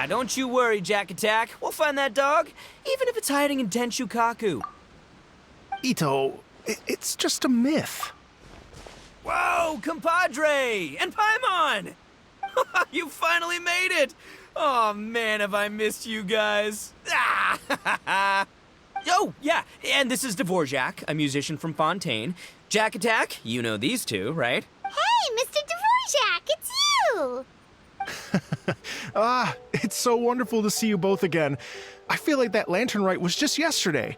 Ah, don't you worry, Jack Attack. We'll find that dog, even if it's hiding in Tenshukaku. Itto, it's just a myth. Whoa, compadre! And Paimon! You finally made it! Oh man, have I missed you guys. Ah! Oh, yeah, and this is Dvorak, a musician from Fontaine. Jack Attack, you know these two, right? Hey, Mr. Dvorak, it's you! It's so wonderful to see you both again. I feel like that lantern rite was just yesterday.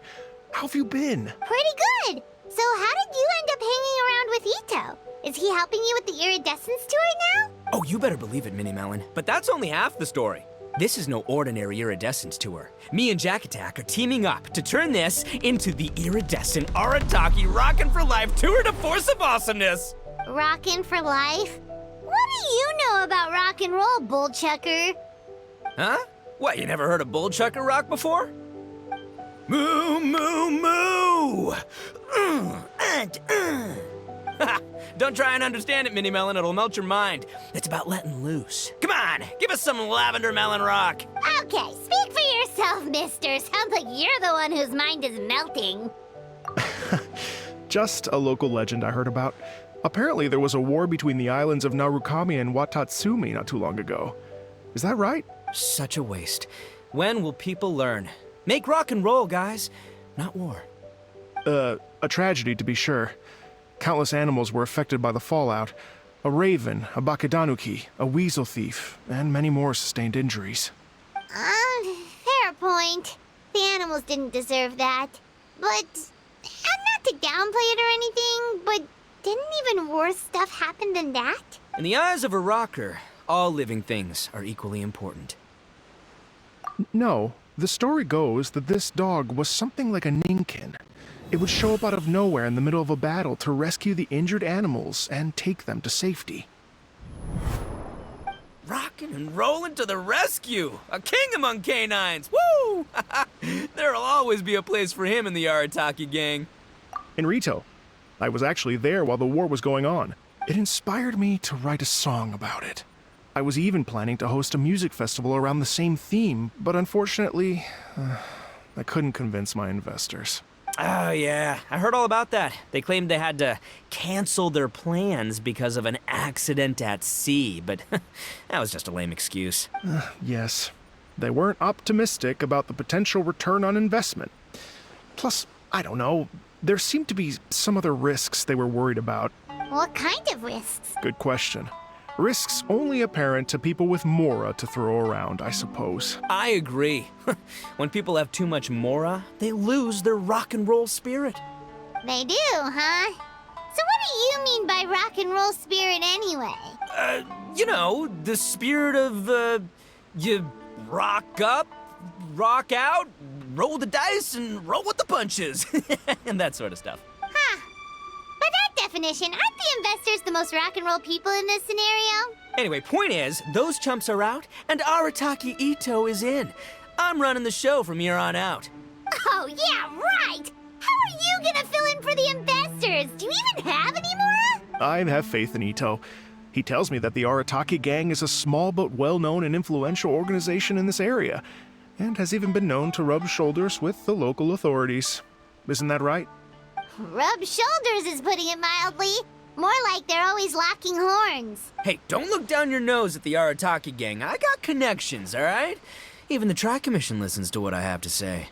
How have you been? Pretty good. So how did you end up hanging around with Itto? Is he helping you with the Iridescent tour now? Oh, you better believe it, Minnie Melon. But that's only half the story. This is no ordinary Iridescent tour. Me and Jack Attack are teaming up to turn this into the Iridescent Arataki Rockin' for Life Tour de Force of Awesomeness! Rockin' for life? What do you know about rock and roll, bullchucker? Huh? What, you never heard a bullchucker rock before? Moo, moo, moo! Don't try and understand it, Minnie Melon. It'll melt your mind. It's about letting loose. Come on, give us some lavender melon rock. Okay, speak for yourself, mister. Sounds like you're the one whose mind is melting. Just a local legend I heard about. Apparently there was a war between the islands of Narukami and Watatsumi not too long ago. Is that right? Such a waste. When will people learn? Make rock and roll, guys, not war. A tragedy to be sure. Countless animals were affected by the fallout. A raven, a bakedanuki, a weasel thief, and many more sustained injuries. Fair point. The animals didn't deserve that. But, and not to downplay it or anything, but didn't even worse stuff happen than that? In the eyes of a rocker, all living things are equally important. No, the story goes that this dog was something like a ninkin. It would show up out of nowhere in the middle of a battle to rescue the injured animals and take them to safety. Rockin' and rollin' to the rescue! A king among canines! Woo! There'll always be a place for him in the Arataki gang. In Rito, I was actually there while the war was going on. It inspired me to write a song about it. I was even planning to host a music festival around the same theme, but unfortunately, I couldn't convince my investors. Oh, yeah. I heard all about that. They claimed they had to cancel their plans because of an accident at sea, but that was just a lame excuse. Yes. They weren't optimistic about the potential return on investment. Plus, I don't know, there seemed to be some other risks they were worried about. What kind of risks? Good question. Risks only apparent to people with mora to throw around, I suppose. I agree. When people have too much mora, they lose their rock and roll spirit. They do, huh? So what do you mean by rock and roll spirit anyway? You know, the spirit of, you rock up, rock out, roll the dice, and roll with the punches. And that sort of stuff. Huh. By that definition, aren't the investors the most rock and roll people in this scenario? Anyway, point is, those chumps are out, and Arataki Itto is in. I'm running the show from here on out. Oh, yeah, right! How are you gonna fill in for the investors? Do you even have any more? I have faith in Itto. He tells me that the Arataki gang is a small but well-known and influential organization in this area, and has even been known to rub shoulders with the local authorities. Isn't that right? Rub shoulders is putting it mildly. More like they're always locking horns. Hey, don't look down your nose at the Arataki gang. I got connections, all right? Even the Tri-Commission listens to what I have to say.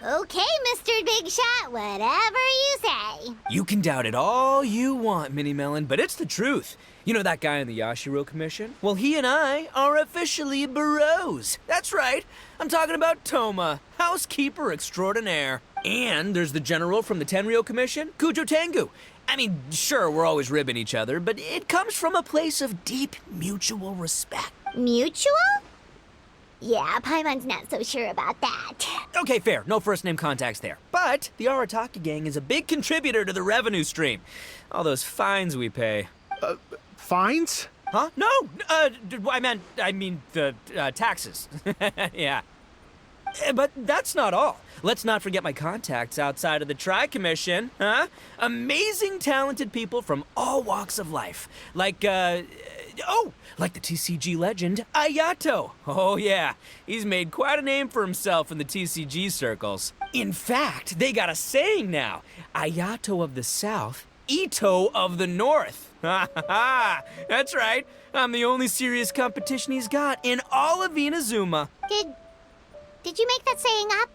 Okay, Mr. Big Shot, whatever you say. You can doubt it all you want, Minnie Melon, but it's the truth. You know that guy in the Yashiro Commission? Well, he and I are officially bros. That's right. I'm talking about Toma, housekeeper extraordinaire. And there's the general from the Tenryo Commission, Kujo Tengu. I mean, sure, we're always ribbing each other, but it comes from a place of deep mutual respect. Mutual? Yeah, Paimon's not so sure about that. Okay, fair. No first-name contacts there. But the Arataki gang is a big contributor to the revenue stream. All those fines we pay. Fines? Huh? No! I mean the taxes. Yeah. But that's not all. Let's not forget my contacts outside of the Tri-Commission, huh? Amazing, talented people from all walks of life. Like, Oh, like the TCG legend, Ayato. Oh yeah, he's made quite a name for himself in the TCG circles. In fact, they got a saying now, Ayato of the South, Itto of the North. Ha ha ha, that's right. I'm the only serious competition he's got in all of Inazuma. Did you make that saying up?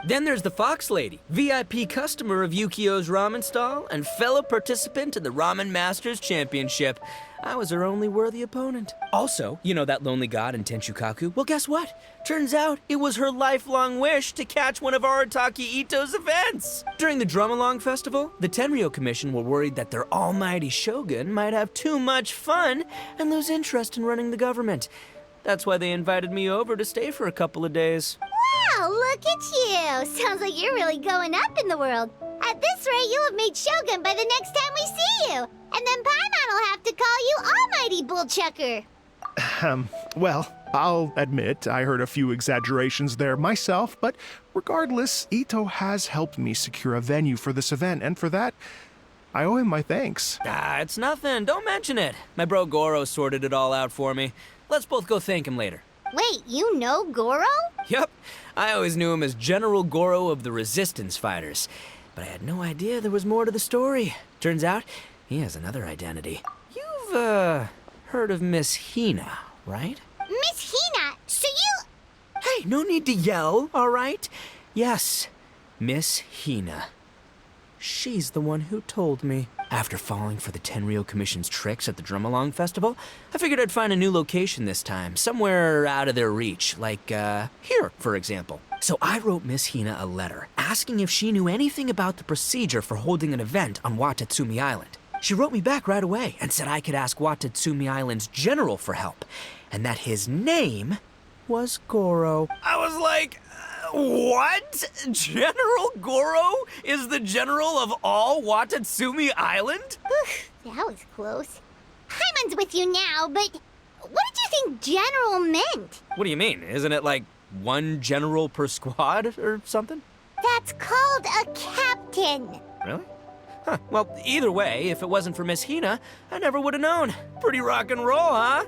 Then there's the Fox Lady, VIP customer of Yukio's ramen stall and fellow participant in the Ramen Masters Championship. I was her only worthy opponent. Also, you know that lonely god in Tenshukaku? Well, guess what? Turns out it was her lifelong wish to catch one of Arataki Itto's events. During the Drum-Along Festival, the Tenryo Commission were worried that their almighty shogun might have too much fun and lose interest in running the government. That's why they invited me over to stay for a couple of days. Wow, look at you! Sounds like you're really going up in the world. At this rate, you'll have made Shogun by the next time we see you. And then Paimon will have to call you Almighty Bullchucker. Well, I'll admit I heard a few exaggerations there myself, but regardless, Itto has helped me secure a venue for this event, and for that, I owe him my thanks. Ah, it's nothing. Don't mention it. My bro Goro sorted it all out for me. Let's both go thank him later. Wait, you know Goro? Yup. I always knew him as General Goro of the Resistance Fighters. But I had no idea there was more to the story. Turns out, he has another identity. You've, heard of Miss Hina, right? Miss Hina, so you... Hey, no need to yell, all right? Yes, Miss Hina. She's the one who told me. After falling for the Tenryo Commission's tricks at the Drum-Along Festival, I figured I'd find a new location this time, somewhere out of their reach, like, here, for example. So I wrote Miss Hina a letter, asking if she knew anything about the procedure for holding an event on Watatsumi Island. She wrote me back right away and said I could ask Watatsumi Island's general for help, and that his name was Goro. I was like, what? General Goro is the general of all Watatsumi Island? That was close. Paimon's with you now, but what did you think general meant? What do you mean? Isn't it like one general per squad or something? That's called a captain. Really? Huh. Well, either way, if it wasn't for Miss Hina, I never would have known. Pretty rock and roll, huh?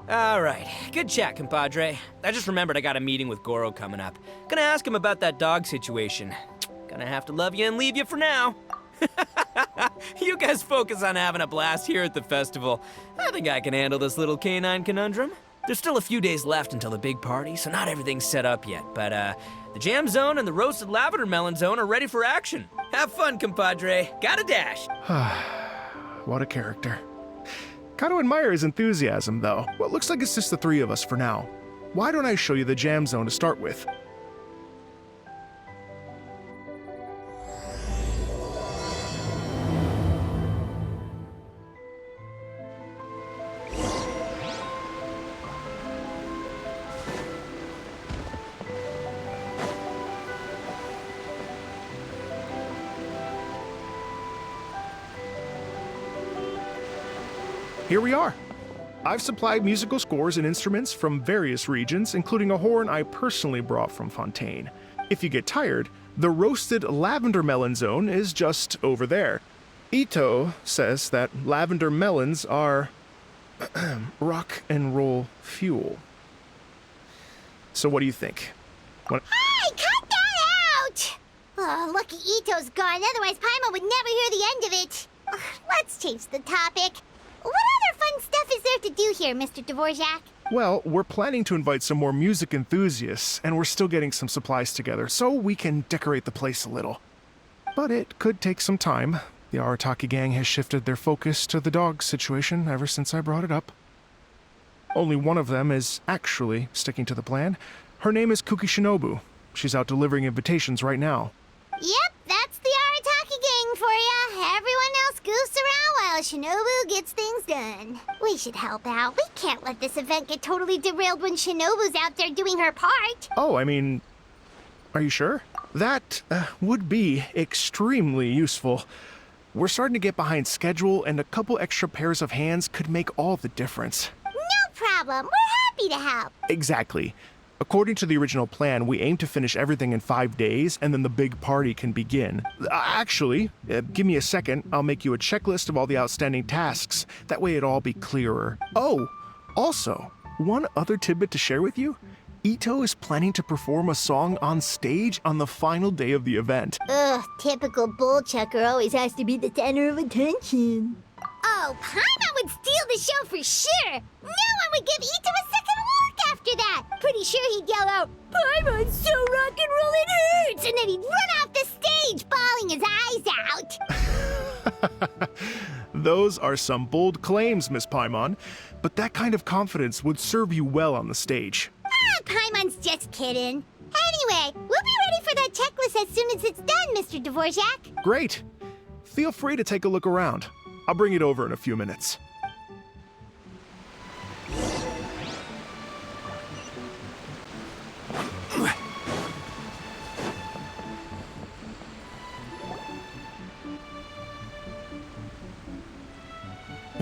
All right, good chat, compadre. I just remembered I got a meeting with Goro coming up. Gonna ask him about that dog situation. Gonna have to love you and leave you for now. You guys focus on having a blast here at the festival. I think I can handle this little canine conundrum. There's still a few days left until the big party, so not everything's set up yet. But, the Jam Zone and the Roasted Lavender Melon Zone are ready for action. Have fun, compadre. Gotta dash. What a character. Gotta admire his enthusiasm, though. Well, it looks like it's just the three of us for now. Why don't I show you the Jam Zone to start with? Here we are. I've supplied musical scores and instruments from various regions, including a horn I personally brought from Fontaine. If you get tired, the Roasted Lavender Melon Zone is just over there. Itto says that lavender melons are rock and roll fuel. So what do you think? Hey, cut that out! Oh, lucky Itto's gone, otherwise Paimon would never hear the end of it. Ugh, let's change the topic. What other fun stuff is there to do here, Mr. Dvorak? Well, we're planning to invite some more music enthusiasts, and we're still getting some supplies together, so we can decorate the place a little. But it could take some time. The Arataki gang has shifted their focus to the dog situation ever since I brought it up. Only one of them is actually sticking to the plan. Her name is Kuki Shinobu. She's out delivering invitations right now. Yep, that's the Arataki gang for ya. Everyone else goofs around while Shinobu gets things done. We should help out. We can't let this event get totally derailed when Shinobu's out there doing her part. Oh, I mean, are you sure? That would be extremely useful. We're starting to get behind schedule, and a couple extra pairs of hands could make all the difference. No problem. We're happy to help. Exactly. According to the original plan, we aim to finish everything in 5 days, and then the big party can begin. Actually, give me a second, I'll make you a checklist of all the outstanding tasks. That way it'll all be clearer. Oh, also, one other tidbit to share with you. Itto is planning to perform a song on stage on the final day of the event. Ugh, typical bullchucker always has to be the center of attention. Oh, Paimon would steal the show for sure! No one would give Itto a second look after that! Pretty sure he'd yell out, "Paimon's so rock and roll it hurts!" And then he'd run off the stage, bawling his eyes out! Those are some bold claims, Miss Paimon, but that kind of confidence would serve you well on the stage. Ah, Paimon's just kidding. Anyway, we'll be ready for that checklist as soon as it's done, Mr. Dvorak. Great! Feel free to take a look around. I'll bring it over in a few minutes.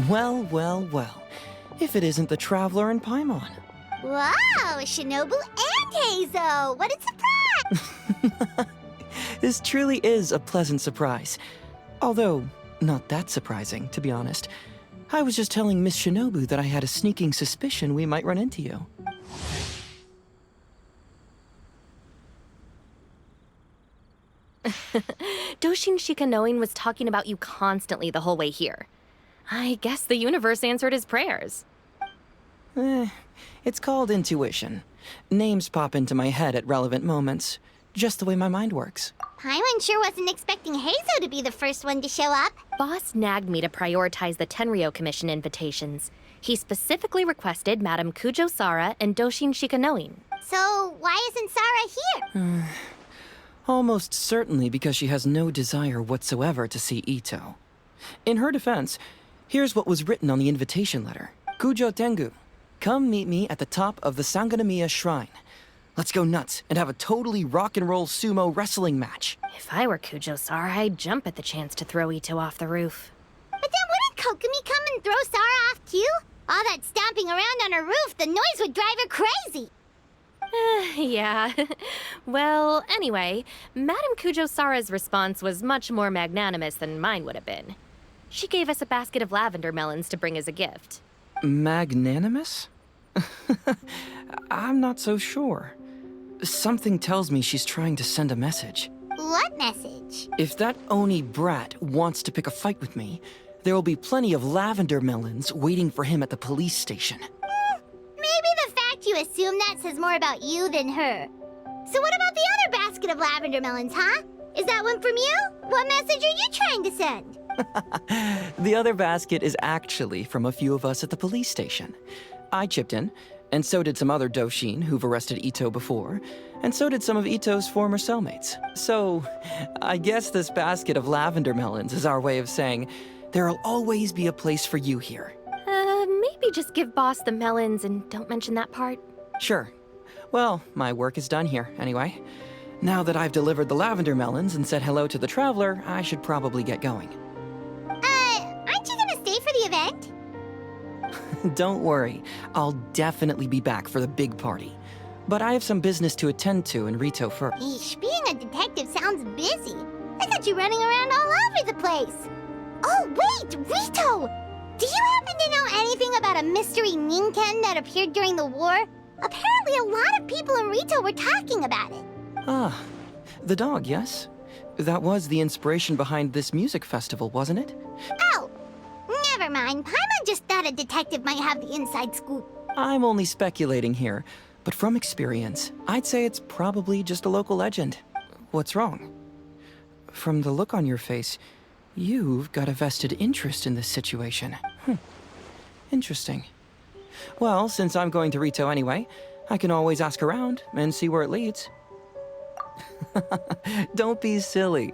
Well, well, well. If it isn't the Traveler and Paimon. Wow, Shinobu and Heizo! What a surprise! This truly is a pleasant surprise. Although, not that surprising, to be honest. I was just telling Miss Shinobu that I had a sneaking suspicion we might run into you. Doshin Shikanoin was talking about you constantly the whole way here. I guess the universe answered his prayers. It's called intuition. Names pop into my head at relevant moments, just the way my mind works. Paimon sure wasn't expecting Heizo to be the first one to show up. Boss nagged me to prioritize the Tenryo Commission invitations. He specifically requested Madame Kujo Sara and Doshin Shikanoin. So, why isn't Sara here? Almost certainly because she has no desire whatsoever to see Itto. In her defense, here's what was written on the invitation letter. Kujo Tengu, come meet me at the top of the Sangonomiya Shrine. Let's go nuts and have a totally rock and roll sumo wrestling match. If I were Kujo Sara, I'd jump at the chance to throw Itto off the roof. But then wouldn't Kokomi come and throw Sara off too? All that stomping around on her roof, the noise would drive her crazy. Yeah. Well, anyway, Madame Kujo Sara's response was much more magnanimous than mine would have been. She gave us a basket of lavender melons to bring as a gift. Magnanimous? I'm not so sure. Something tells me she's trying to send a message. What message? If that Oni brat wants to pick a fight with me, there will be plenty of lavender melons waiting for him at the police station. Maybe the fact you assume that says more about you than her. So what about the other basket of lavender melons, huh? Is that one from you? What message are you trying to send? The other basket is actually from a few of us at the police station. I chipped in, and so did some other Doshin who've arrested Itto before, and so did some of Itto's former cellmates. So, I guess this basket of lavender melons is our way of saying, there'll always be a place for you here. Maybe just give Boss the melons and don't mention that part. Sure. Well, my work is done here, anyway. Now that I've delivered the lavender melons and said hello to the Traveler, I should probably get going. Aren't you gonna stay for the event? Don't worry, I'll definitely be back for the big party. But I have some business to attend to in Rito first. Eesh, being a detective sounds busy. I got you running around all over the place. Oh, wait, Rito! Do you happen to know anything about a mystery Ninken that appeared during the war? Apparently a lot of people in Rito were talking about it. Ah, the dog, yes? That was the inspiration behind this music festival, wasn't it? Oh, never mind. Paimon just thought a detective might have the inside scoop. I'm only speculating here, but from experience, I'd say it's probably just a local legend. What's wrong? From the look on your face, you've got a vested interest in this situation. Interesting. Well, since I'm going to Rito anyway, I can always ask around and see where it leads. Don't be silly.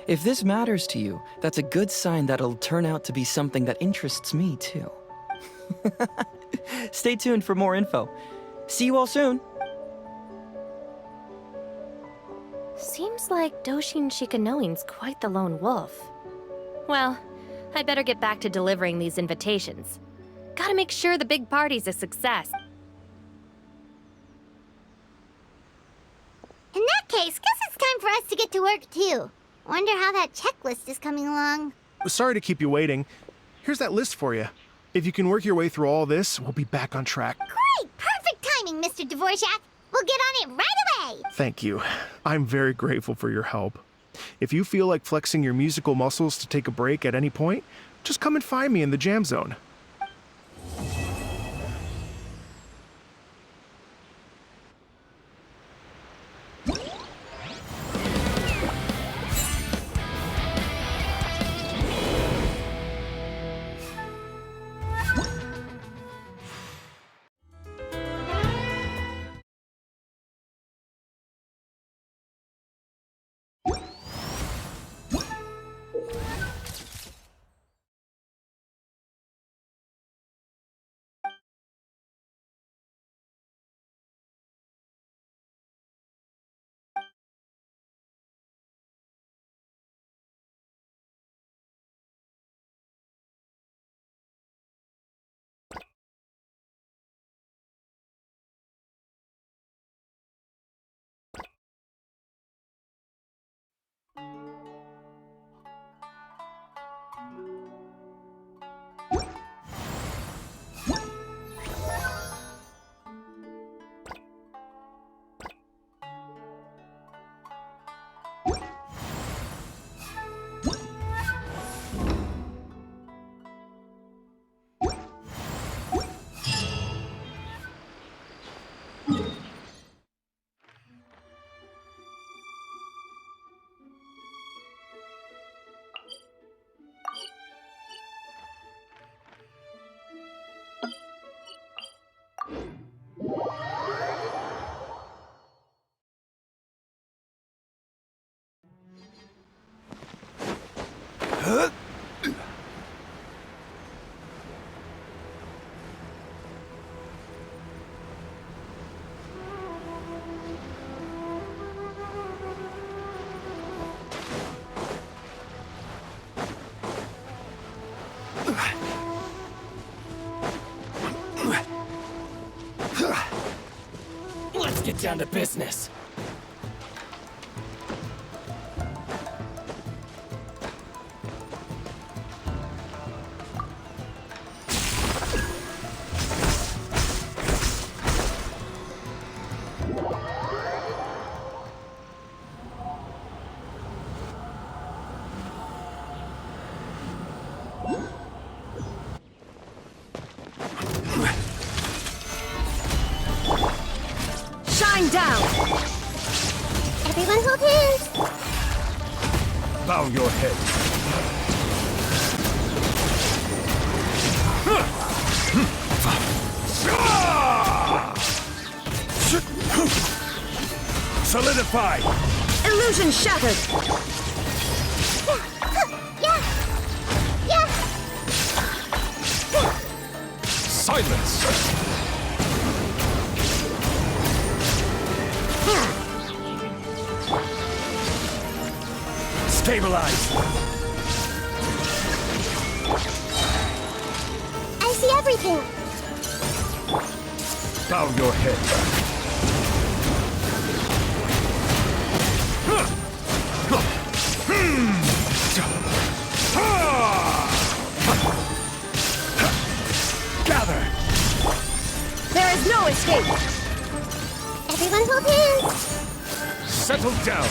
If this matters to you, that's a good sign that it'll turn out to be something that interests me too. Stay tuned for more info. See you all soon. Seems like Doshin Shikanoin's quite the lone wolf. Well, I'd better get back to delivering these invitations. Gotta make sure the big party's a success. In that case, guess it's time for us to get to work, too. Wonder how that checklist is coming along. Sorry to keep you waiting. Here's that list for you. If you can work your way through all this, we'll be back on track. Great! Perfect timing, Mr. Dvorak. We'll get on it right away! Thank you. I'm very grateful for your help. If you feel like flexing your musical muscles to take a break at any point, just come and find me in the jam zone. Let's get down to business. Shine down! Everyone hold hands! Bow your head. Solidify! Illusion shattered! Yeah! Yeah! Silence! Stabilize! I see everything! Bow your head. Gather! There is no escape! Everyone hold hands! Settle down!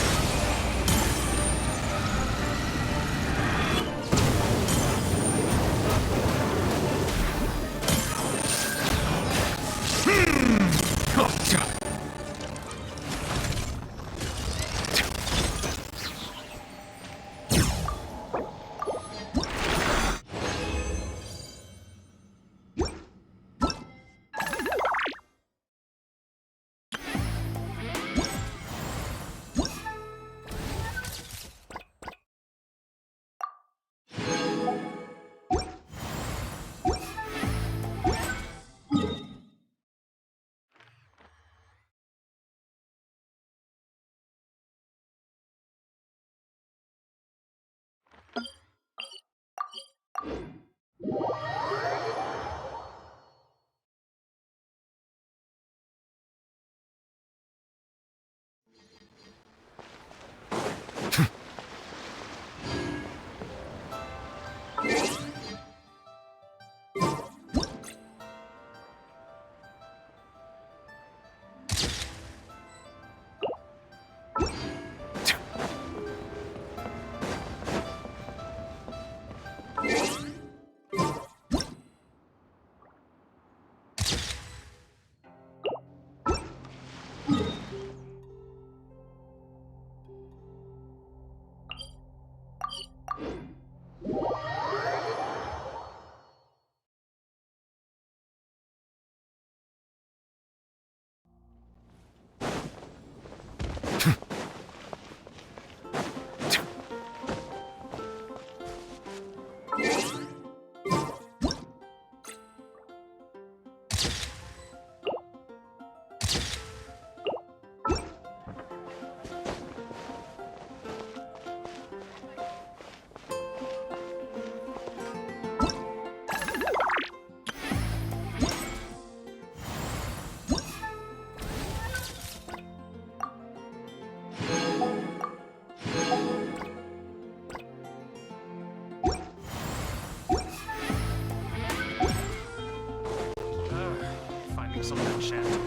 Finding some enchantment.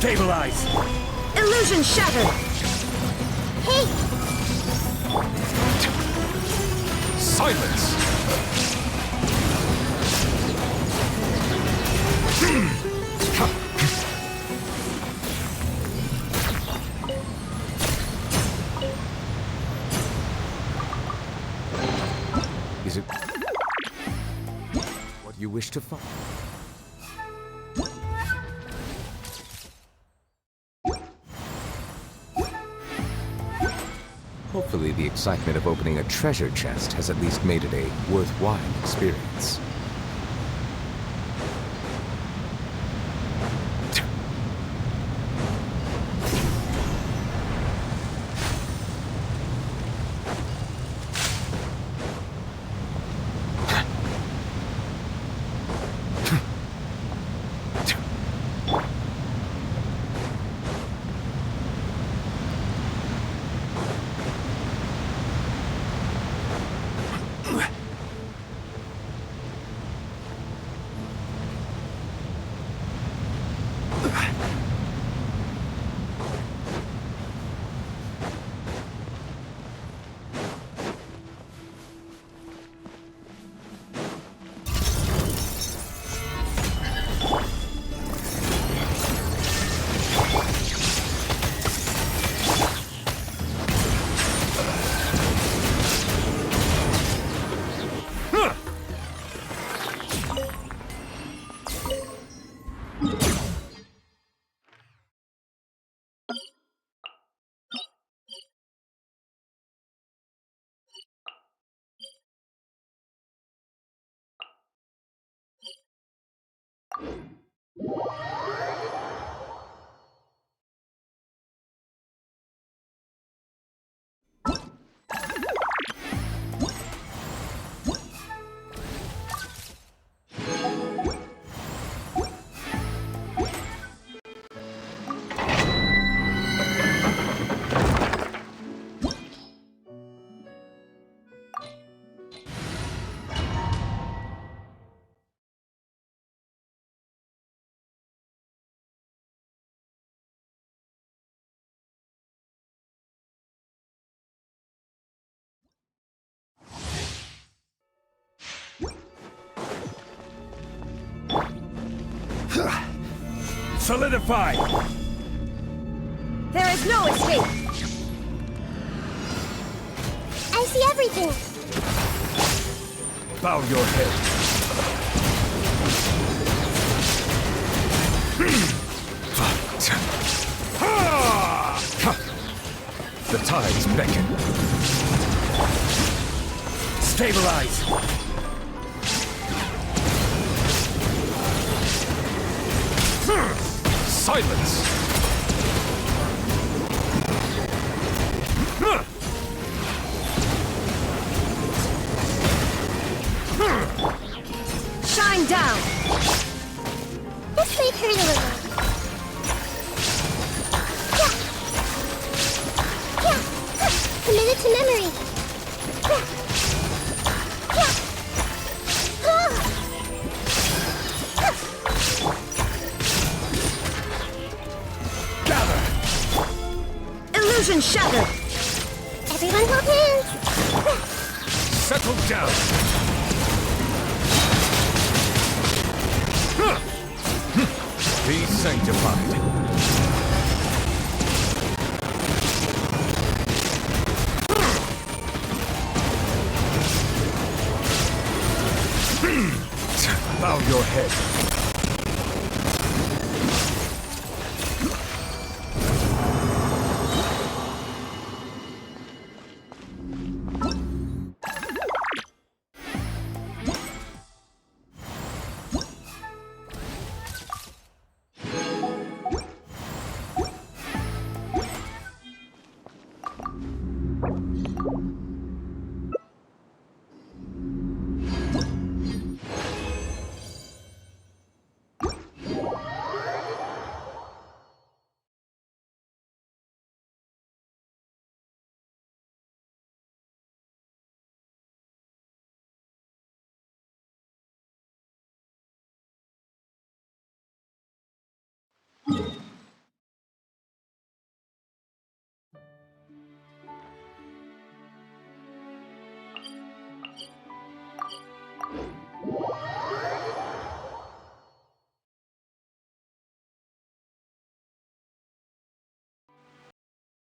Stabilize! Illusion shattered! Hey! Silence! Is it what you wish to find? Hopefully the excitement of opening a treasure chest has at least made it a worthwhile experience. Solidify! There is no escape! I see everything. Bow your head. The tides beckon. Stabilize! Silence! Shine down! This might hurt a little. Yeah. Yeah. Huh. Commit it to memory. Yeah. Yeah. Oh. Gather! Illusion shattered! Everyone hold hands. Settle down! Be sanctified. Bow your head.